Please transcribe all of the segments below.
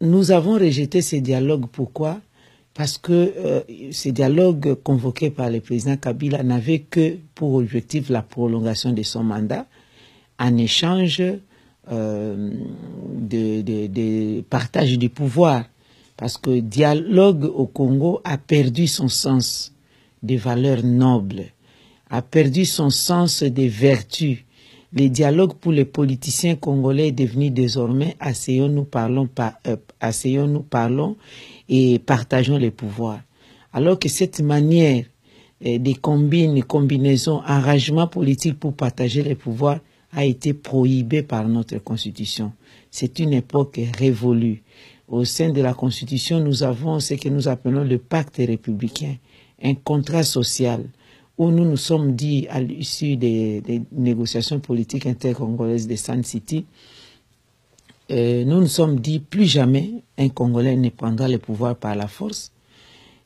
nous avons rejeté ces dialogues. Pourquoi? Parce que ces dialogues convoqués par le président Kabila n'avaient que pour objectif la prolongation de son mandat en échange de partage du pouvoir. Parce que le dialogue au Congo a perdu son sens des valeurs nobles, a perdu son sens des vertus. Le dialogue pour les politiciens congolais est devenu désormais asseyons-nous, parlons et partageons les pouvoirs. Alors que cette manière de combinaison, arrangement politique pour partager les pouvoirs a été prohibée par notre Constitution. C'est une époque révolue. Au sein de la Constitution, nous avons ce que nous appelons le pacte républicain, un contrat social, où nous nous sommes dit à l'issue des négociations politiques intercongolaises de Sun City, nous nous sommes dit plus jamais un Congolais ne prendra le pouvoir par la force,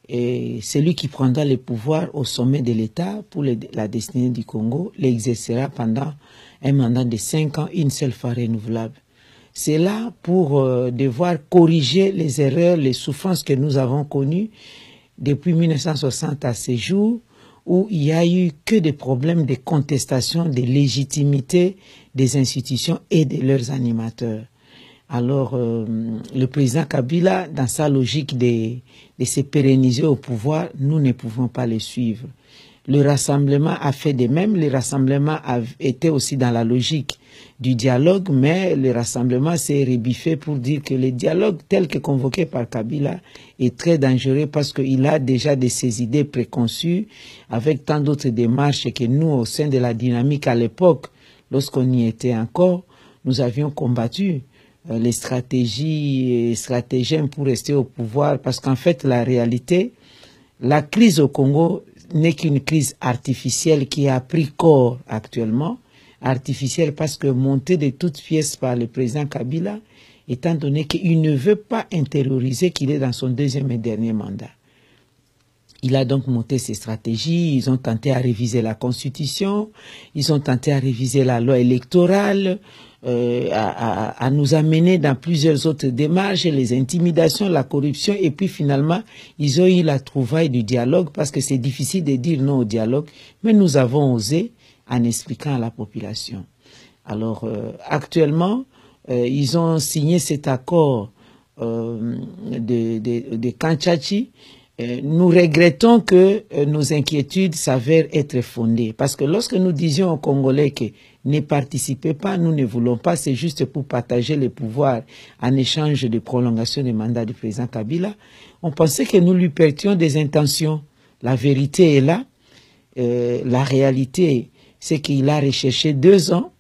et celui qui prendra le pouvoir au sommet de l'État pour la destinée du Congo l'exercera pendant un mandat de 5 ans, une seule fois renouvelable. C'est là pour devoir corriger les erreurs, les souffrances que nous avons connues depuis 1960 à ce jour, où il n'y a eu que des problèmes de contestation, de légitimité des institutions et de leurs animateurs. Alors, le président Kabila, dans sa logique de se pérenniser au pouvoir, nous ne pouvons pas le suivre. Le rassemblement a fait de même. Le rassemblement était aussi dans la logique du dialogue, mais le rassemblement s'est rebiffé pour dire que le dialogue tel que convoqué par Kabila est très dangereux parce qu'il a déjà de ses idées préconçues avec tant d'autres démarches que nous, au sein de la dynamique à l'époque, lorsqu'on y était encore, nous avions combattu les stratégies et stratagèmes pour rester au pouvoir parce qu'en fait, la réalité, la crise au Congo n'est qu'une crise artificielle qui a pris corps actuellement, artificielle parce que montée de toutes pièces par le président Kabila, étant donné qu'il ne veut pas intérioriser qu'il est dans son deuxième et dernier mandat. Il a donc monté ses stratégies, ils ont tenté à réviser la Constitution, ils ont tenté à réviser la loi électorale, à nous amener dans plusieurs autres démarches, les intimidations, la corruption, et puis finalement, ils ont eu la trouvaille du dialogue, parce que c'est difficile de dire non au dialogue, mais nous avons osé en expliquant à la population. Alors, actuellement, ils ont signé cet accord de Kanchachi. Nous regrettons que nos inquiétudes s'avèrent être fondées. Parce que lorsque nous disions aux Congolais que ne participez pas, nous ne voulons pas, c'est juste pour partager les pouvoirs en échange de prolongation des mandats du président Kabila, on pensait que nous lui perdions des intentions. La vérité est là. La réalité, c'est qu'il a recherché 2 ans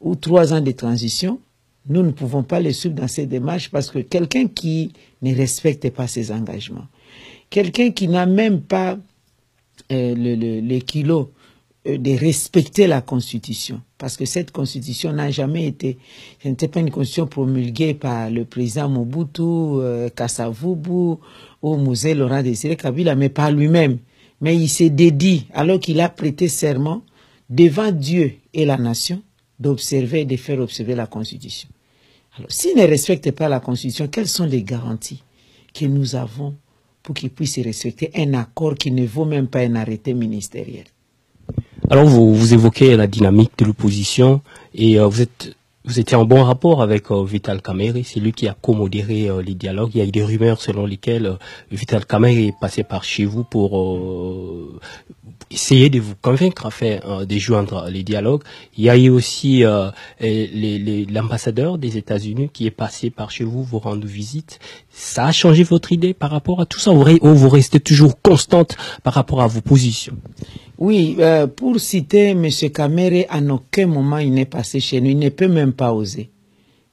ou 3 ans de transition. Nous ne pouvons pas le suivre dans ces démarches parce que quelqu'un qui ne respecte pas ses engagements, quelqu'un qui n'a même pas le kilo de respecter la Constitution, parce que cette Constitution n'a jamais été, ce n'était pas une Constitution promulguée par le président Mobutu, Kasavubu ou Mzee Laurent Désiré Kabila, mais par lui-même. Mais il s'est dédié, alors qu'il a prêté serment devant Dieu et la nation, d'observer et de faire observer la Constitution. Alors, s'il ne respecte pas la Constitution, quelles sont les garanties que nous avons pour qu'il puisse respecter un accord qui ne vaut même pas un arrêté ministériel? Alors, vous évoquez la dynamique de l'opposition et vous étiez en bon rapport avec Vital Kamerhe, c'est lui qui a co-modéré les dialogues. Il y a eu des rumeurs selon lesquelles Vital Kamerhe est passé par chez vous pour essayer de vous convaincre à faire de joindre les dialogues. Il y a eu aussi l'ambassadeur des États-Unis qui est passé par chez vous rendre visite. Ça a changé votre idée par rapport à tout ça, ou vous restez toujours constante par rapport à vos positions? Oui, pour citer M. Kamerhe, à aucun moment il n'est passé chez nous. Il ne peut même pas oser.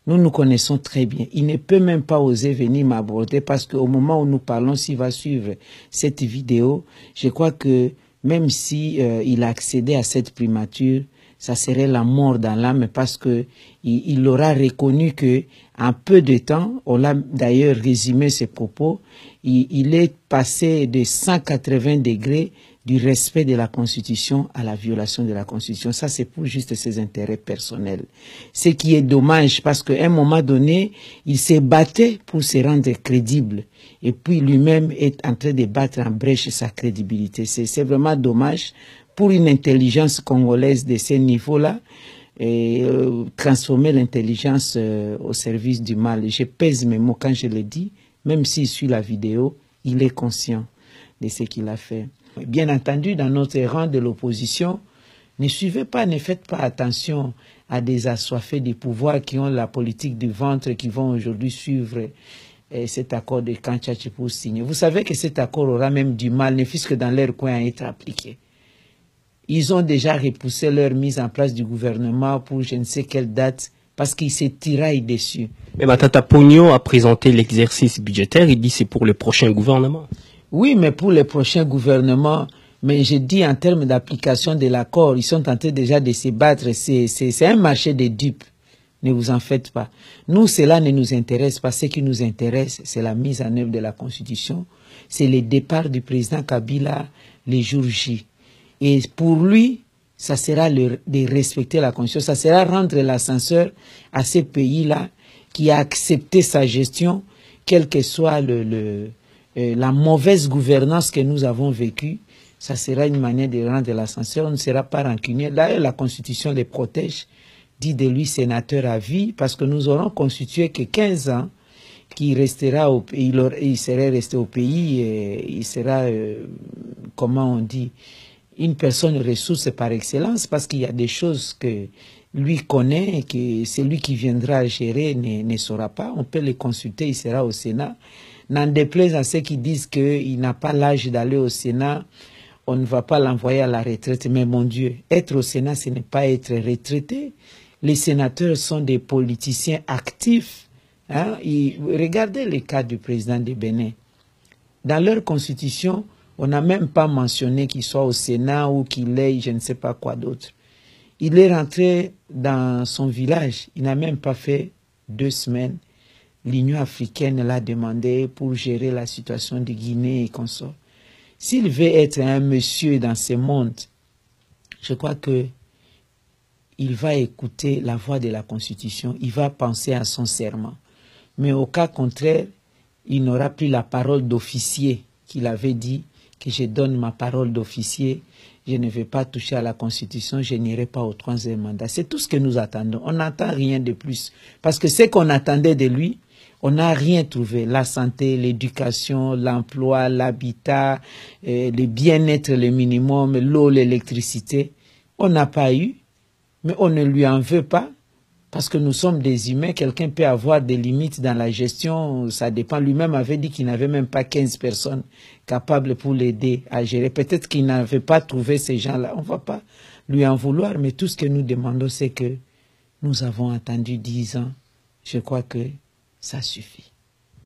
Nous nous connaissons très bien. Il ne peut même pas oser venir m'aborder parce qu'au moment où nous parlons, s'il va suivre cette vidéo, je crois que même si il a accédé à cette primature, ça serait la mort dans l'âme parce que il aura reconnu que en peu de temps, on l'a d'ailleurs résumé ses propos, il est passé de 180 degrés du respect de la Constitution à la violation de la Constitution. Ça, c'est pour juste ses intérêts personnels. Ce qui est dommage parce qu'à un moment donné, il s'est battu pour se rendre crédible. Et puis lui-même est en train de battre en brèche sa crédibilité. C'est vraiment dommage pour une intelligence congolaise de ce niveau-là, et transformer l'intelligence au service du mal. Je pèse mes mots quand je le dis, même s'il suit la vidéo, il est conscient de ce qu'il a fait. Bien entendu, dans notre rang de l'opposition, ne suivez pas, ne faites pas attention à des assoiffés du pouvoir qui ont la politique du ventre, qui vont aujourd'hui suivre cet accord de Kanchachi pour signer. Vous savez que cet accord aura même du mal, ne fût-ce que dans leur coin, à être appliqué. Ils ont déjà repoussé leur mise en place du gouvernement pour je ne sais quelle date, parce qu'ils se tiraillent dessus. Mais Matata Ponyo a présenté l'exercice budgétaire, il dit c'est pour le prochain gouvernement. Oui, mais pour le prochain gouvernement, mais je dis en termes d'application de l'accord, ils sont en train déjà de se battre. C'est un marché de dupes. Ne vous en faites pas. Nous, cela ne nous intéresse pas. Ce qui nous intéresse, c'est la mise en œuvre de la Constitution. C'est le départ du président Kabila les jours J. Et pour lui, ça sera de respecter la Constitution. Ça sera rendre l'ascenseur à ce pays-là qui a accepté sa gestion, quelle que soit la mauvaise gouvernance que nous avons vécue. Ça sera une manière de rendre l'ascenseur. On ne sera pas rancunier. Là, la Constitution les protège. Dit de lui sénateur à vie, parce que nous aurons constitué que 15 ans qu'il restera au pays, il serait resté au pays, et il sera, comment on dit, une personne ressource par excellence, parce qu'il y a des choses que lui connaît et que celui qui viendra gérer ne saura pas. On peut les consulter, il sera au Sénat. N'en déplaise à ceux qui disent qu'il n'a pas l'âge d'aller au Sénat, on ne va pas l'envoyer à la retraite. Mais mon Dieu, être au Sénat, ce n'est pas être retraité. Les sénateurs sont des politiciens actifs. Hein? Regardez le cas du président de Bénin. Dans leur constitution, on n'a même pas mentionné qu'il soit au Sénat ou qu'il ait je ne sais pas quoi d'autre. Il est rentré dans son village. Il n'a même pas fait 2 semaines. L'Union africaine l'a demandé pour gérer la situation de Guinée et consorts. S'il veut être un monsieur dans ce monde, je crois que il va écouter la voix de la Constitution, il va penser à son serment. Mais au cas contraire, il n'aura plus la parole d'officier qu'il avait dit, que je donne ma parole d'officier, je ne vais pas toucher à la Constitution, je n'irai pas au 3e mandat. C'est tout ce que nous attendons. On n'attend rien de plus. Parce que ce qu'on attendait de lui, on n'a rien trouvé. La santé, l'éducation, l'emploi, l'habitat, le bien-être, le minimum, l'eau, l'électricité, on n'a pas eu. Mais on ne lui en veut pas, parce que nous sommes des humains. Quelqu'un peut avoir des limites dans la gestion, ça dépend. Lui-même avait dit qu'il n'avait même pas 15 personnes capables pour l'aider à gérer. Peut-être qu'il n'avait pas trouvé ces gens-là. On ne va pas lui en vouloir, mais tout ce que nous demandons, c'est que nous avons attendu 10 ans. Je crois que ça suffit.